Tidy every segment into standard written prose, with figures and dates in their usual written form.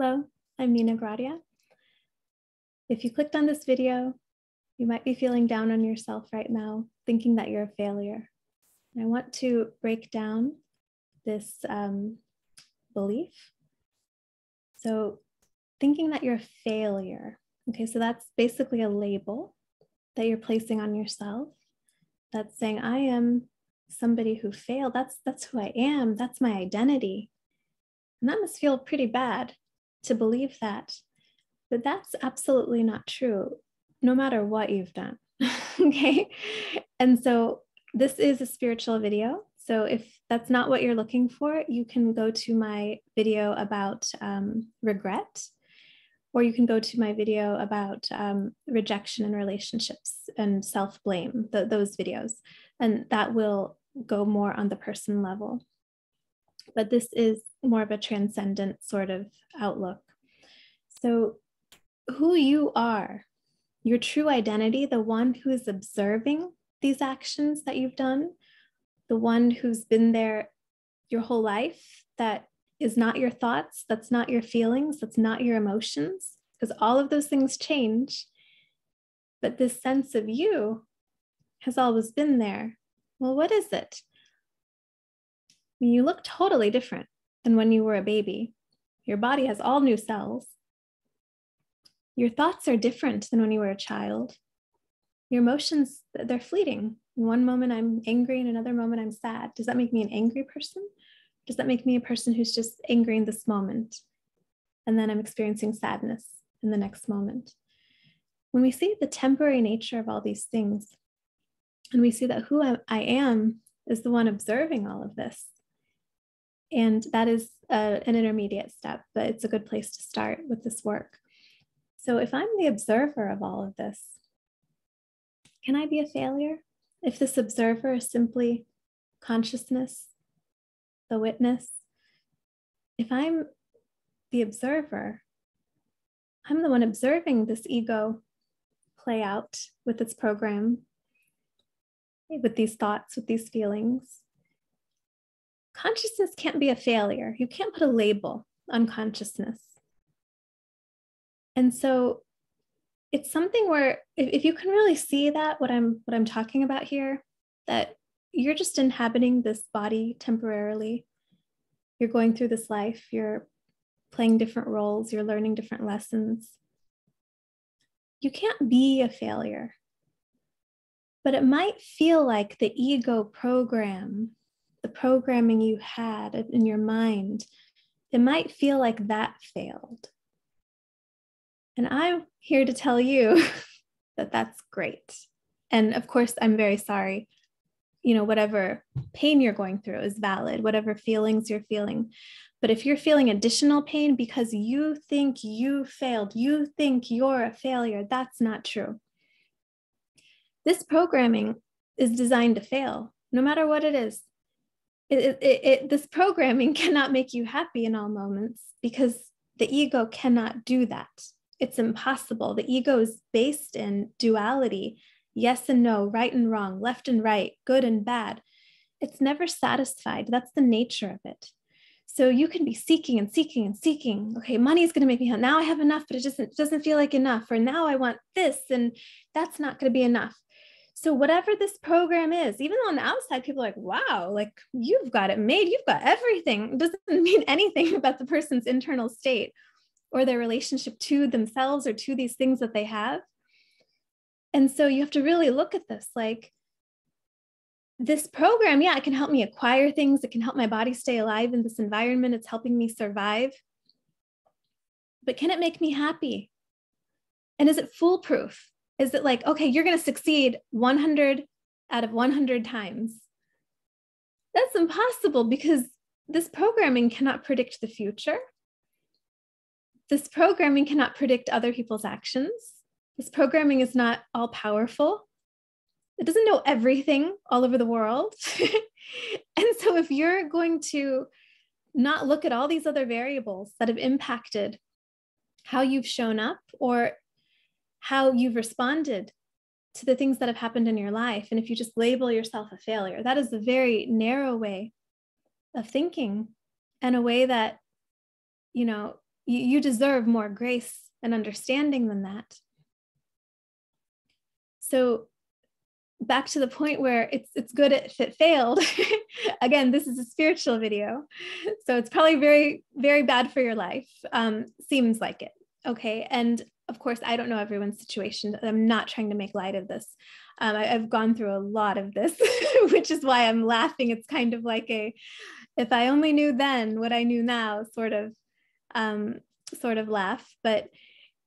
Hello, I'm Nina Goradia. If you clicked on this video, you might be feeling down on yourself right now, thinking that you're a failure. And I want to break down this belief. So thinking that you're a failure, okay, so that's basically a label that you're placing on yourself. That's saying, I am somebody who failed. That's who I am. That's my identity. And that must feel pretty bad to believe that. But that's absolutely not true, no matter what you've done. Okay. And so this is a spiritual video. So if that's not what you're looking for, you can go to my video about regret, or you can go to my video about rejection in relationships and self-blame, those videos. And that will go more on the person level. But this is more of a transcendent sort of outlook. So who you are, your true identity, the one who is observing these actions that you've done, the one who's been there your whole life, that is not your thoughts, that's not your feelings, that's not your emotions, because all of those things change. But this sense of you has always been there. Well, what is it? You look totally different than when you were a baby. Your body has all new cells. Your thoughts are different than when you were a child. Your emotions, they're fleeting. In one moment, I'm angry. In another moment, I'm sad. Does that make me an angry person? Does that make me a person who's just angry in this moment? And then I'm experiencing sadness in the next moment. When we see the temporary nature of all these things, and we see that who I am is the one observing all of this. And that is an intermediate step, but it's a good place to start with this work. So if I'm the observer of all of this, can I be a failure? If this observer is simply consciousness, the witness, if I'm the observer, I'm the one observing this ego play out with its program, with these thoughts, with these feelings. Consciousness can't be a failure. You can't put a label on consciousness. And so it's something where if you can really see that, what I'm talking about here, that you're just inhabiting this body temporarily. You're going through this life, you're playing different roles, you're learning different lessons. You can't be a failure. But it might feel like the ego program, the programming you had in your mind, it might feel like that failed. And I'm here to tell you that that's great. And of course, I'm very sorry. You know, whatever pain you're going through is valid, whatever feelings you're feeling. But if you're feeling additional pain because you think you failed, you think you're a failure, that's not true. This programming is designed to fail, no matter what it is. This programming cannot make you happy in all moments because the ego cannot do that. It's impossible. The ego is based in duality, yes and no, right and wrong, left and right, good and bad. It's never satisfied. That's the nature of it. So you can be seeking and seeking and seeking. Okay, money is going to make me happy. Now I have enough, but it doesn't feel like enough. Or now I want this, and that's not going to be enough. So whatever this program is, even on the outside, people are like, wow, like you've got it made. You've got everything. It doesn't mean anything about the person's internal state or their relationship to themselves or to these things that they have. And so you have to really look at this, like this program, yeah, it can help me acquire things. It can help my body stay alive in this environment. It's helping me survive. But can it make me happy? And is it foolproof? Is it like, okay, you're going to succeed 100 out of 100 times? That's impossible because this programming cannot predict the future. This programming cannot predict other people's actions. This programming is not all powerful. It doesn't know everything all over the world. And so if you're going to not look at all these other variables that have impacted how you've shown up or how you've responded to the things that have happened in your life, and if you just label yourself a failure, that is a very narrow way of thinking and a way that, you know, You deserve more grace and understanding than that. So back to the point where it's good if it failed. Again, this is a spiritual video, so it's probably very, very bad for your life. Seems like it. Okay. And of course, I don't know everyone's situation. I'm not trying to make light of this. I've gone through a lot of this, which is why I'm laughing. It's kind of like if I only knew then what I knew now sort of laugh. But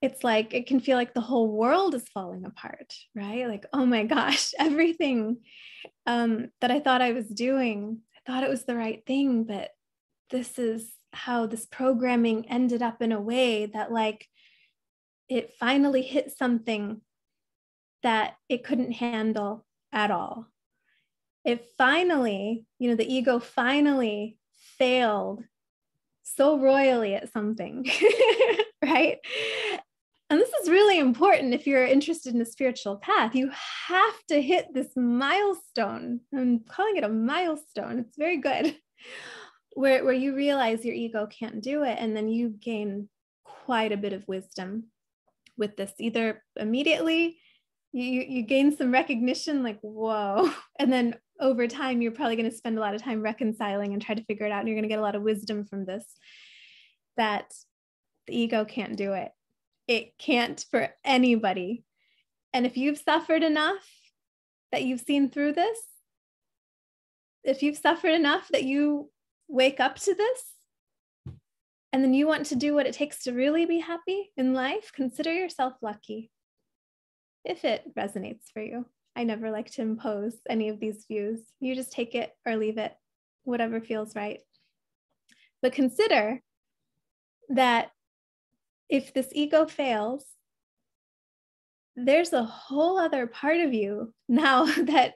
it's like, it can feel like the whole world is falling apart, right? Like, oh my gosh, everything that I thought I was doing, I thought it was the right thing, but this is how this programming ended up in a way that like, it finally hit something that it couldn't handle at all. It finally, the ego finally failed so royally at something, right? And this is really important if you're interested in a spiritual path. You have to hit this milestone. I'm calling it a milestone. It's very good. Where you realize your ego can't do it. And then you gain quite a bit of wisdom with this. Either immediately, you gain some recognition like, whoa. And then over time, you're probably going to spend a lot of time reconciling and try to figure it out. And you're going to get a lot of wisdom from this, that the ego can't do it. It can't for anybody. And if you've suffered enough that you've seen through this, if you've suffered enough that you wake up to this, and then you want to do what it takes to really be happy in life, consider yourself lucky. If it resonates for you. I never like to impose any of these views. You just take it or leave it, whatever feels right. But consider that if this ego fails, there's a whole other part of you now that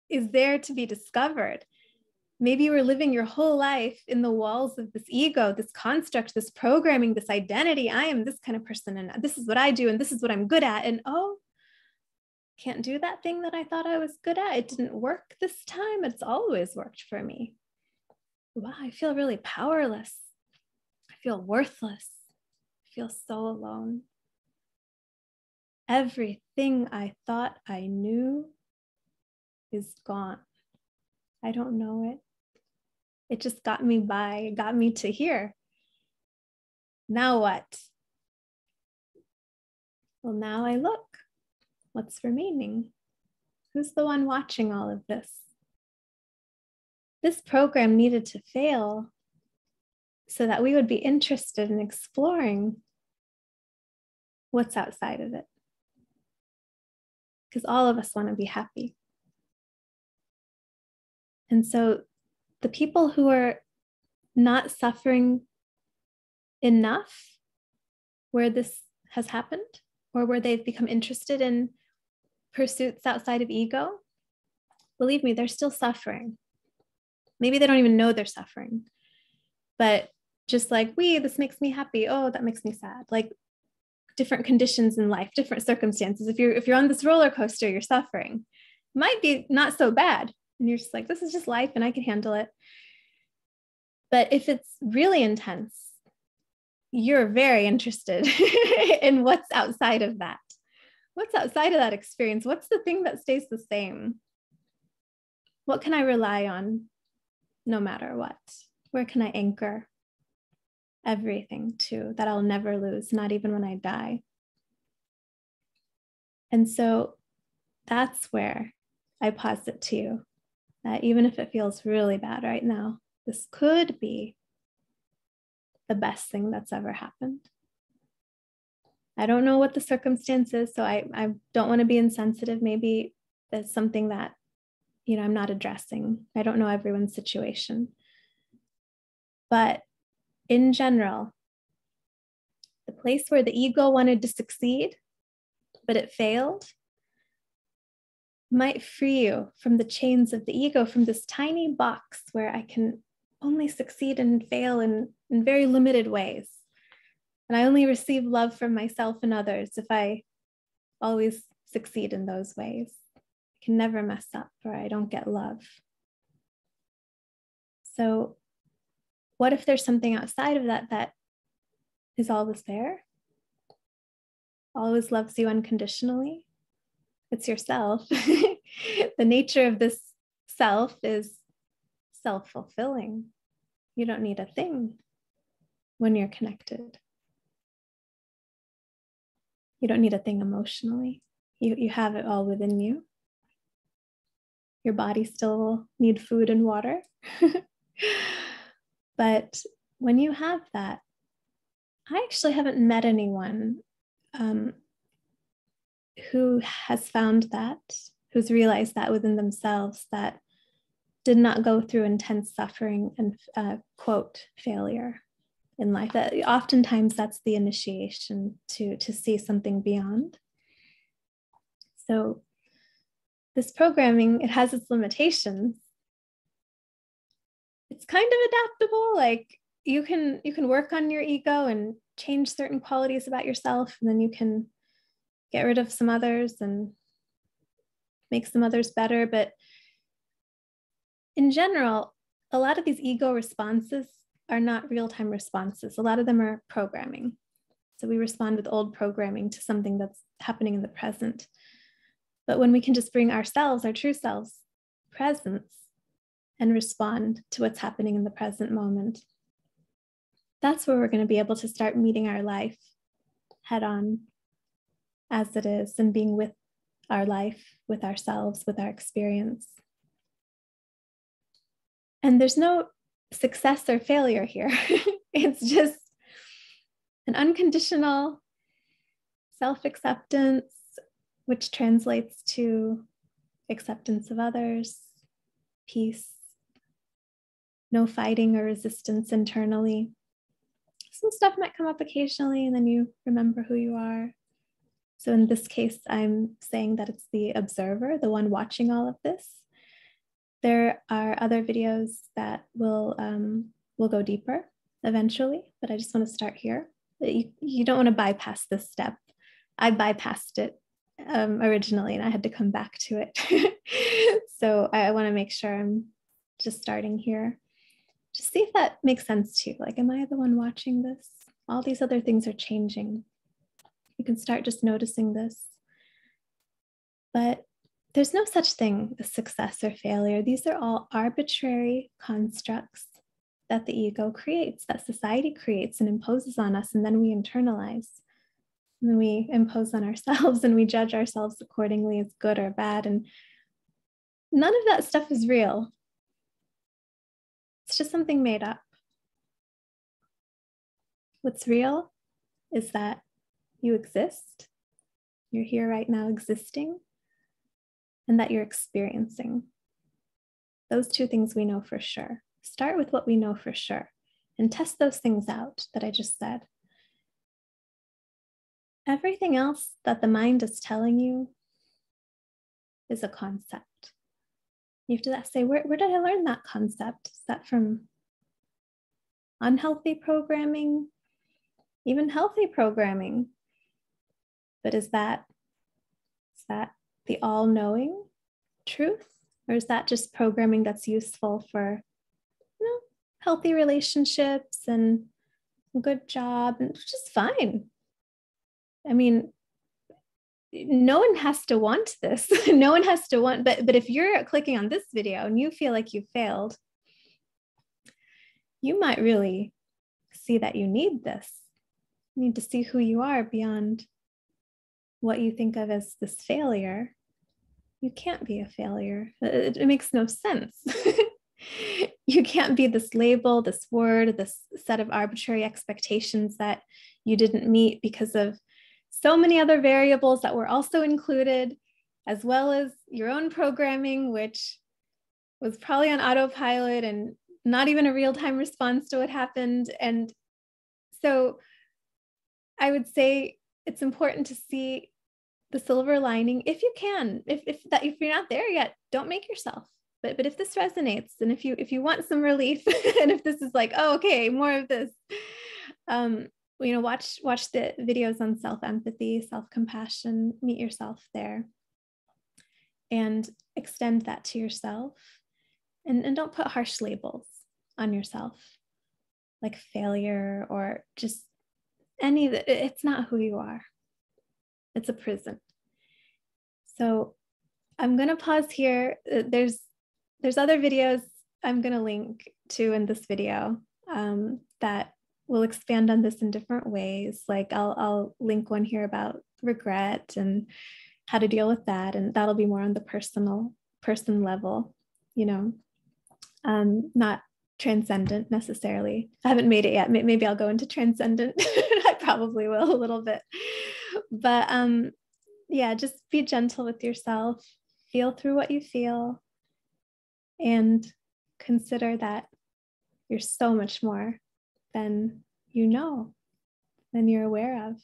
is there to be discovered. Maybe you were living your whole life in the walls of this ego, this construct, this programming, this identity. I am this kind of person, and this is what I do, and this is what I'm good at. And oh, can't do that thing that I thought I was good at. It didn't work this time. It's always worked for me. Wow, I feel really powerless. I feel worthless. I feel so alone. Everything I thought I knew is gone. I don't know it. It just got me by, it got me to here. Now what? Well, now I look. What's remaining? Who's the one watching all of this? This program needed to fail so that we would be interested in exploring what's outside of it. Because all of us want to be happy. And so the people who are not suffering enough where this has happened, or where they've become interested in pursuits outside of ego, believe me, they're still suffering. Maybe they don't even know they're suffering, but just like, this makes me happy. Oh, that makes me sad. Like different conditions in life, different circumstances. If you're on this roller coaster, you're suffering. Might be not so bad. And you're just like, this is just life and I can handle it. But if it's really intense, you're very interested in what's outside of that. What's outside of that experience? What's the thing that stays the same? What can I rely on no matter what? Where can I anchor everything to that I'll never lose, not even when I die? And so that's where I posit to you that even if it feels really bad right now, this could be the best thing that's ever happened. I don't know what the circumstance is, so I don't want to be insensitive. Maybe that's something that, I'm not addressing. I don't know everyone's situation. But in general, the place where the ego wanted to succeed, but it failed, might free you from the chains of the ego, from this tiny box where I can only succeed and fail in very limited ways. And I only receive love from myself and others if I always succeed in those ways. I can never mess up, or I don't get love. So what if there's something outside of that is always there, always loves you unconditionally. It's yourself. The nature of this self is self-fulfilling. You don't need a thing when you're connected. You don't need a thing emotionally. You have it all within you. Your body still will need food and water. But when you have that, I actually haven't met anyone who has found that, who's realized that within themselves, that did not go through intense suffering and quote failure in life. That oftentimes that's the initiation to see something beyond. So this programming, it has its limitations. It's kind of adaptable. Like you can work on your ego and change certain qualities about yourself, and then you can get rid of some others and make some others better. But in general, a lot of these ego responses are not real-time responses. A lot of them are programming. So we respond with old programming to something that's happening in the present. But when we can just bring ourselves, our true selves, presence, and respond to what's happening in the present moment, that's where we're going to be able to start meeting our life head on as it is, and being with our life, with ourselves, with our experience. And there's no success or failure here. It's just an unconditional self-acceptance, which translates to acceptance of others, peace, no fighting or resistance internally. Some stuff might come up occasionally, and then you remember who you are. So in this case, I'm saying that it's the observer, the one watching all of this. There are other videos that will go deeper eventually, but I just want to start here. You don't want to bypass this step. I bypassed it originally, and I had to come back to it. So I want to make sure I'm just starting here. Just see if that makes sense to you. Like, am I the one watching this? All these other things are changing. You can start just noticing this. But there's no such thing as success or failure. These are all arbitrary constructs that the ego creates, that society creates and imposes on us, and then we internalize. And then we impose on ourselves, and we judge ourselves accordingly as good or bad. And none of that stuff is real. It's just something made up. What's real is that you exist. You're here right now existing, and that you're experiencing. Those two things we know for sure. Start with what we know for sure and test those things out that I just said. Everything else that the mind is telling you is a concept. You have to say, where did I learn that concept? Is that from unhealthy programming, even healthy programming? But is that the all-knowing truth? Or is that just programming that's useful for, healthy relationships and a good job, and which is fine? I mean, no one has to want this. No one has to want, but if you're clicking on this video and you feel like you failed, you might really see that you need this. You need to see who you are beyond what you think of as this failure. You can't be a failure. It makes no sense. You can't be this label, this word, this set of arbitrary expectations that you didn't meet because of so many other variables that were also included, as well as your own programming, which was probably on autopilot and not even a real-time response to what happened. And so I would say it's important to see the silver lining if you can. If you're not there yet, don't make yourself. But if this resonates, and if you want some relief, and if this is like, oh, okay, more of this, watch the videos on self-empathy, self-compassion, meet yourself there, and extend that to yourself. And don't put harsh labels on yourself, like failure, or just it's not who you are. It's a prison. So I'm going to pause here. There's other videos I'm going to link to in this video that will expand on this in different ways. Like I'll link one here about regret and how to deal with that. And that'll be more on the person level, you know, not transcendent necessarily. I haven't made it yet. Maybe I'll go into transcendent. I probably will a little bit, but yeah, just be gentle with yourself, feel through what you feel, and consider that you're so much more than you know, than you're aware of.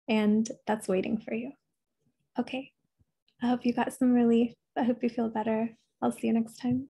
And that's waiting for you. Okay, I hope you got some relief. I hope you feel better. I'll see you next time.